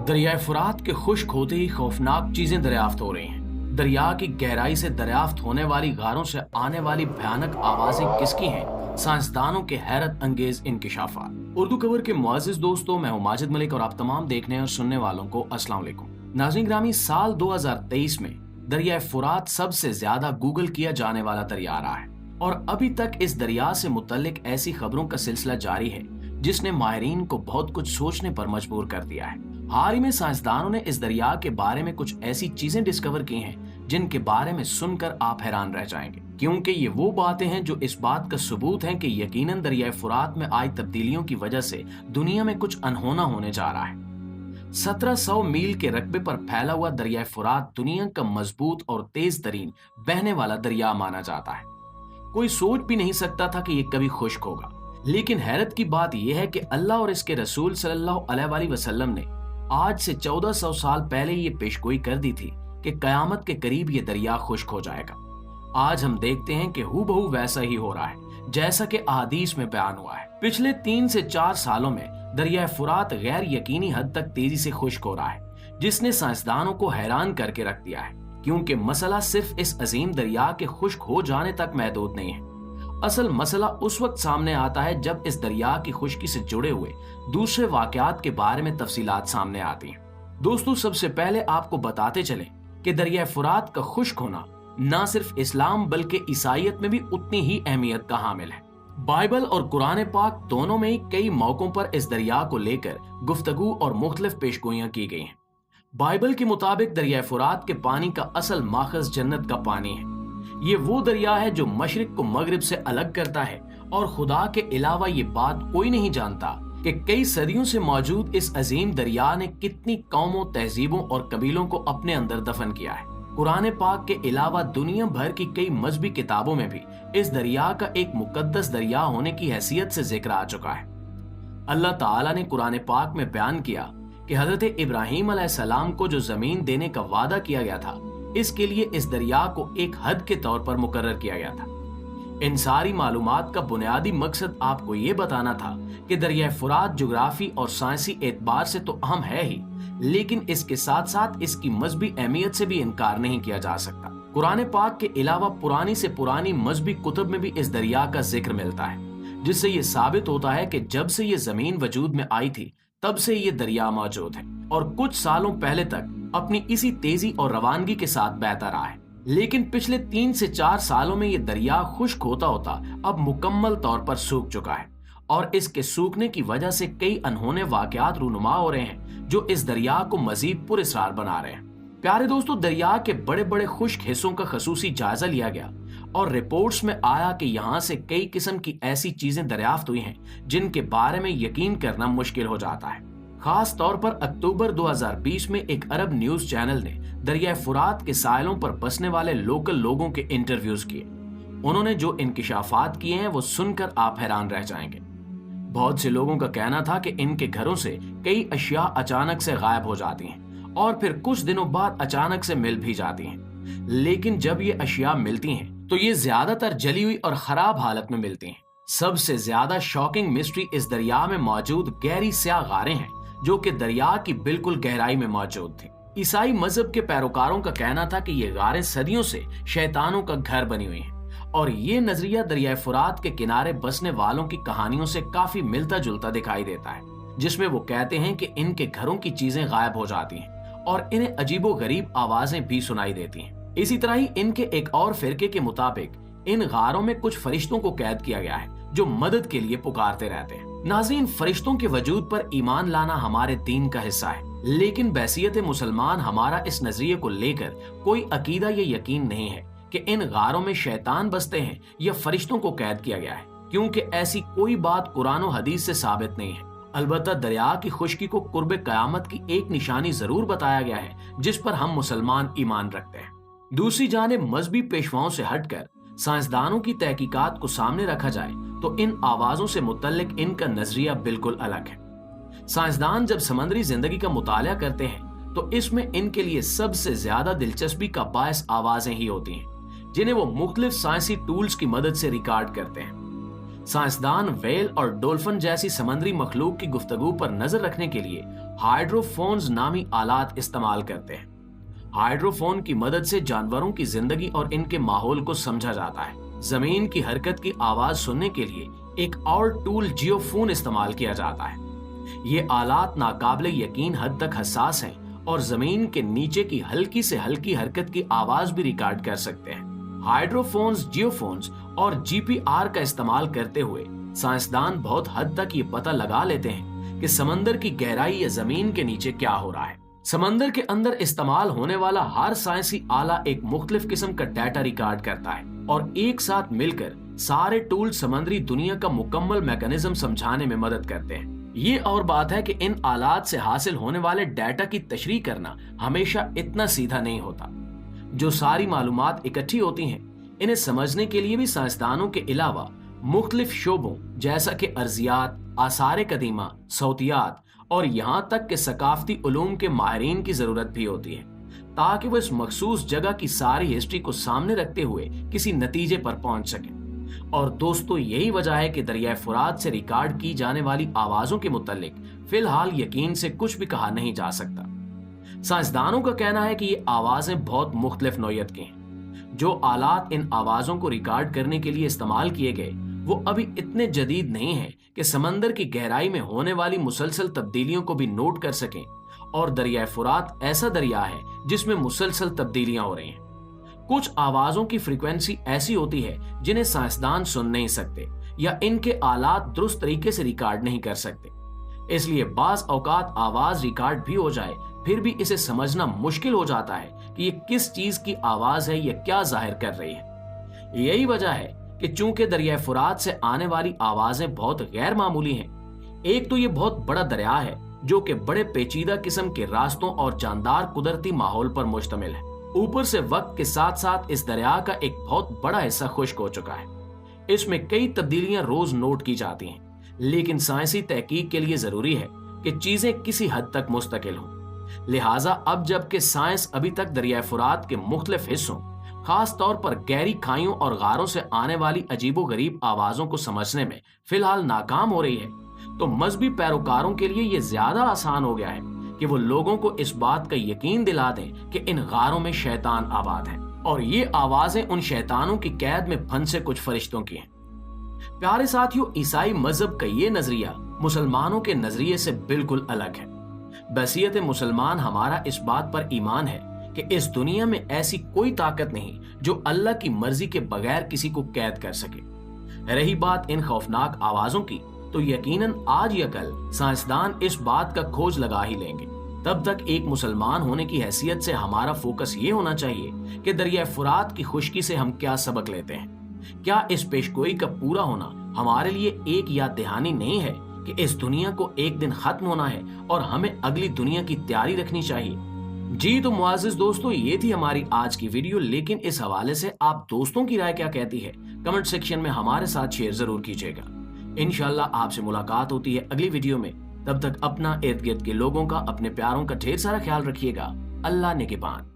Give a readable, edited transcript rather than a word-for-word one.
दरियाए फुरात के खुश्क होते ही खौफनाक चीजें दरियाफ्त हो रही हैं। दरिया की गहराई से दरियाफ्त होने वाली गारों से आने वाली भयानक आवाजें किसकी हैं? साइंसदानों के हैरत अंगेज इंकिशाफात। उर्दू खबर के मुअज़्ज़िज़ दोस्तों, मैं हूं माजिद मलिक और आप तमाम देखने और सुनने वालों को अस्सलाम वालेकुम। नाज़रीन ग्रामी, साल 2023 में दरियाए फुरात सबसे ज्यादा गूगल किया जाने वाला दरिया रहा है और अभी तक इस दरिया से मुतल्लिक ऐसी खबरों का सिलसिला जारी है जिसने माहिरीन को बहुत कुछ सोचने पर मजबूर कर दिया है। हाल ही में साइंसदानों ने इस दरिया के बारे में कुछ ऐसी चीजें डिस्कवर की हैं जिनके बारे में सुनकर आप हैरान रह जाएंगे, क्योंकि ये वो बातें हैं जो इस बात का सबूत हैं कि यकीनन दरियाए फुरात में आई तब्दीलियों की वजह से दुनिया में कुछ अनहोना होने जा रहा है। 1700 मील के रकबे पर फैला हुआ दरियाए फुरात दुनिया का मजबूत और तेज तरीन बहने वाला दरिया माना जाता है। कोई सोच भी नहीं सकता था कि ये कभी खुश्क होगा, लेकिन हैरत की बात यह है कि अल्लाह और इसके रसूल सल्लल्लाहु अलैहि वसल्लम ने आज से 1400 साल पहले ये पेशगोई कर दी थी कि कयामत के करीब ये दरिया खुश्क हो जाएगा। आज हम देखते हैं कि हूबहू वैसा ही हो रहा है जैसा कि अहादीस में बयान हुआ है। पिछले 3 से 4 सालों में दरिया फुरात गैर यकीनी हद तक तेजी से खुश्क हो रहा है, जिसने साइंसदानों को हैरान करके रख दिया है, क्योंकि मसला सिर्फ इस अजीम दरिया के खुश्क हो जाने तक महदूद नहीं है। असल मसला उस वक्त सामने आता है जब इस दरिया की खुश्की से जुड़े हुए दूसरे वाकयात के बारे में तफसीलात सामने आती हैं। दोस्तों, सबसे पहले आपको बताते चलें कि दरिया फुरात का खुश्क होना न सिर्फ इस्लाम बल्कि ईसाईयत में भी उतनी ही अहमियत का हामिल है। बाइबल और कुरान पाक दोनों में ही कई मौकों पर इस दरिया को लेकर गुफ्तगू और मुख्तलिफ पेशगोइयां की गई हैं। बाइबल के मुताबिक दरिया फुरात के पानी का असल माखज़ जन्नत का पानी है। ये वो दरिया है जो मशरिक को मगरिब से अलग करता है और खुदा के अलावा ये बात कोई नहीं जानता कि कई सदियों से मौजूद इस अजीम दरिया ने कितनी कौमों, तहजीबों और कबीलों को अपने अंदर दफन किया है। कुरान पाक के अलावा दुनिया भर की कई मजहबी किताबों में भी इस दरिया का एक मुकद्दस दरिया होने की हैसियत से जिक्र आ चुका है। अल्लाह ताला ने कुरान पाक में बयान किया कि हजरत इब्राहीम अलैहिस्सलाम को जो जमीन देने का वादा किया गया था, इसके लिए इस दरिया को एक हद के तौर पर मुकर्रर किया गया था। इन सारी मालूमात का बुनियादी मकसद आपको ये बताना था कि दरिया फुरात जुग्राफी और साइंसी एतबार से तो अहम है ही, लेकिन इसके साथ साथ इसकी मजहबी अहमियत से भी इनकार नहीं किया जा सकता। कुरान पाक के अलावा पुरानी से पुरानी मजहबी कुतुब में भी इस दरिया का जिक्र मिलता है, जिससे ये साबित होता है कि जब से ये जमीन वजूद में आई थी तब से ये दरिया मौजूद है और कुछ सालों पहले तक अपनी इसी तेजी और रवानगी के साथ बहता रहा है। लेकिन पिछले 3 से 4 सालों में ये दरिया खुश्क होता होता अब मुकम्मल तौर पर सूख चुका है और इसके सूखने की वजह से कई अनहोने वाकयात रूनुमा हो रहे हैं जो इस दरिया को मजीद पुरअसरार बना रहे हैं। प्यारे दोस्तों, दरिया के बड़े बड़े खुश्क हिस्सों का खसूसी जायजा लिया गया और रिपोर्ट्स में आया कि यहाँ से कई किस्म की ऐसी चीजें दरियाफ्त हुई हैं जिनके बारे में यकीन करना मुश्किल हो जाता है। खास तौर पर अक्टूबर 2020 में एक अरब न्यूज चैनल ने दरिया फुरात के साहिलों पर बसने वाले लोकल लोगों के इंटरव्यूज किए। उन्होंने जो इंकिशाफात किए हैं वो सुनकर आप हैरान रह जाएंगे। बहुत से लोगों का कहना था कि इनके घरों से कई अशिया अचानक से गायब हो जाती हैं और फिर कुछ दिनों बाद अचानक से मिल भी जाती हैं, लेकिन जब ये अशिया मिलती हैं तो ये ज्यादातर जली हुई और खराब हालत में मिलती हैं। सबसे ज्यादा शॉकिंग मिस्ट्री इस दरिया में मौजूद गहरी स्याह गारें हैं जो कि दरिया की बिल्कुल गहराई में मौजूद थी। ईसाई मजहब के पैरोकारों का कहना था कि ये गारें सदियों से शैतानों का घर बनी हुई हैं और ये नजरिया दरिया फुरात के किनारे बसने वालों की कहानियों से काफी मिलता जुलता दिखाई देता है, जिसमें वो कहते हैं कि इनके घरों की चीजें गायब हो जाती हैं और इन्हें अजीबो गरीब आवाजें भी सुनाई देती हैं। इसी तरह ही इनके एक और फिरके के मुताबिक इन गारों में कुछ फरिश्तों को कैद किया गया है जो मदद के लिए पुकारते रहते हैं। नाज़रीन, फरिश्तों के वजूद पर ईमान लाना हमारे दीन का हिस्सा है, लेकिन बैसियत मुसलमान हमारा इस नजरिए को लेकर कोई अकीदा या यकीन नहीं है कि इन गारों में शैतान बसते हैं या फरिश्तों को कैद किया गया है, क्योंकि ऐसी कोई बात कुरान और हदीस से साबित नहीं है। अलबत्ता दरिया की खुश्की को कुर्ब कयामत की एक निशानी जरूर बताया गया है जिस पर हम मुसलमान ईमान रखते हैं। दूसरी जानिब मजहबी पेशवाओं से हटकर साइंसदानों की तहकीकात को सामने रखा जाए तो इन आवाजों से मुतल्लिक इनका नजरिया बिल्कुल अलग है। साइंसदान जब समंदरी जिंदगी का मुताला करते हैं तो इसमें इनके लिए सबसे ज्यादा दिलचस्पी का बायस आवाजें ही होती हैं, जिन्हें वो मुख्तलिफ साइंसी टूल्स की मदद से रिकॉर्ड करते हैं। साइंसदान व्हेल और डॉल्फिन जैसी समंदरी मखलूक की गुफ्तगू पर नजर रखने के लिए हाइड्रोफोन्स नामी आलात इस्तेमाल करते हैं। हाइड्रोफोन की मदद से जानवरों की जिंदगी और इनके माहौल को समझा जाता है। जमीन की हरकत की आवाज सुनने के लिए एक और टूल जियोफोन इस्तेमाल किया जाता है। ये आलात नाकाबिले यकीन हद तक हसास हैं और जमीन के नीचे की हल्की से हल्की हरकत की आवाज भी रिकॉर्ड कर सकते हैं। हाइड्रोफोन्स, जियोफोन्स और जीपीआर का इस्तेमाल करते हुए साइंसदान बहुत हद तक ये पता लगा लेते हैं कि समंदर की गहराई या जमीन के नीचे क्या हो रहा है। समंदर के अंदर इस्तेमाल होने वाला हर साइंसी आला एक मुख्तलिफ किस्म का डाटा रिकॉर्ड करता है और एक साथ मिलकर सारे टूल समुद्री दुनिया का मुकम्मल मैकेनिज्म समझाने में मदद करते हैं। ये और बात है कि इन आलात से हासिल होने वाले डाटा की तशरीह करना हमेशा इतना सीधा नहीं होता। जो सारी मालूमात इकट्ठी होती हैं, इन्हें समझने के लिए भी साइंसदानों के अलावा मुख्तलिफ शोबों जैसा कि अर्जियात, आसार कदीमा, सौतियात और यहाँ तक कि सकाफती उलूम के माहिरीन की जरूरत भी होती है, ताकि वो इस मखसूस जगह की सारी हिस्ट्री को सामने रखते हुए किसी नतीजे पर पहुंच सके। और दोस्तों, यही वजह है कि दरिया फुरात से रिकॉर्ड की जाने वाली आवाजों के मुतालिक फिलहाल यकीन से कुछ भी कहा नहीं जा सकता। साइंसदानों का कहना है कि ये आवाजें बहुत मुख्तलिफ नौयत की हैं। जो आलात इन आवाजों को रिकॉर्ड करने के लिए इस्तेमाल किए गए वो अभी इतने जदीद नहीं है कि समंदर की गहराई में होने वाली मुसलसल तब्दीलियों को भी नोट कर सकें। और दरिया फुरात ऐसा दरिया है जिसमें मुसलसल तब्दीलियां हो रही हैं। कुछ आवाजों की फ्रीक्वेंसी ऐसी होती है जिन्हें साइंसदान सुन नहीं सकते या इनके आलात दुरुस्त तरीके से रिकॉर्ड नहीं कर सकते। इसलिए बाज औकात आवाज रिकॉर्ड भी हो जाए फिर भी इसे समझना मुश्किल हो जाता है कि ये किस चीज की आवाज है या क्या जाहिर कर रही है। यही वजह है कि चूंकि दरिया फुरात से आने वाली आवाजें बहुत गैर मामूली हैं, एक तो ये बहुत बड़ा दरिया है जो कि बड़े पेचीदा किस्म के रास्तों और जानदार कुदरती माहौल पर मुश्तमिल है। ऊपर से वक्त के साथ साथ इस दरिया का एक बहुत बड़ा हिस्सा खुश्क हो चुका है। इसमें कई तब्दीलियां रोज नोट की जाती हैं, लेकिन साइंसी तहकीक के लिए जरूरी है कि चीजें किसी हद तक मुस्तकिल हों। लिहाजा अब जबकि साइंस अभी तक दरिया फुरात के मुख्तलिफ हिस्सों, खास तौर पर गहरी खाइयों और गारों से आने वाली अजीबो गरीब आवाजों को समझने में फिलहाल नाकाम हो रही है, तो मजहबी पैरोकारों के लिए यह ज्यादा आसान हो गया है कि वो लोगों को इस बात का यकीन दिला दें कि इन गारों में शैतान आबाद हैं और ये आवाजें उन शैतानों की कैद में फंसे कुछ फरिश्तों की हैं। प्यारे साथियों, ईसाई मजहब का ये नजरिया मुसलमानों के नजरिए से बिल्कुल अलग है। बसीयत मुसलमान हमारा इस बात पर ईमान है कि इस दुनिया में ऐसी कोई ताकत नहीं जो अल्लाह की मर्जी के बगैर किसी को कैद कर सके। रही बात इन खौफनाक आवाजों की, तो यकीनन आज या कल साइंसदान इस बात का खोज लगा ही लेंगे। तब तक एक मुसलमान होने की हैसियत से हमारा फोकस ये होना चाहिए कि दरिया फुरात की खुश्की से हम क्या सबक लेते हैं। क्या इस पेशगोई का पूरा होना हमारे लिए एक याद दहानी नहीं है कि इस दुनिया को एक दिन खत्म होना है और हमें अगली दुनिया की तैयारी रखनी चाहिए। जी तो मुआज़िज़ दोस्तों, ये थी हमारी आज की वीडियो, लेकिन इस हवाले से आप दोस्तों की राय क्या कहती है कमेंट सेक्शन में हमारे साथ शेयर जरूर कीजिएगा। इंशाल्लाह आपसे मुलाकात होती है अगली वीडियो में। तब तक अपना इर्द गिर्द के लोगों का, अपने प्यारों का ढेर सारा ख्याल रखिएगा। अल्लाह निगहबान।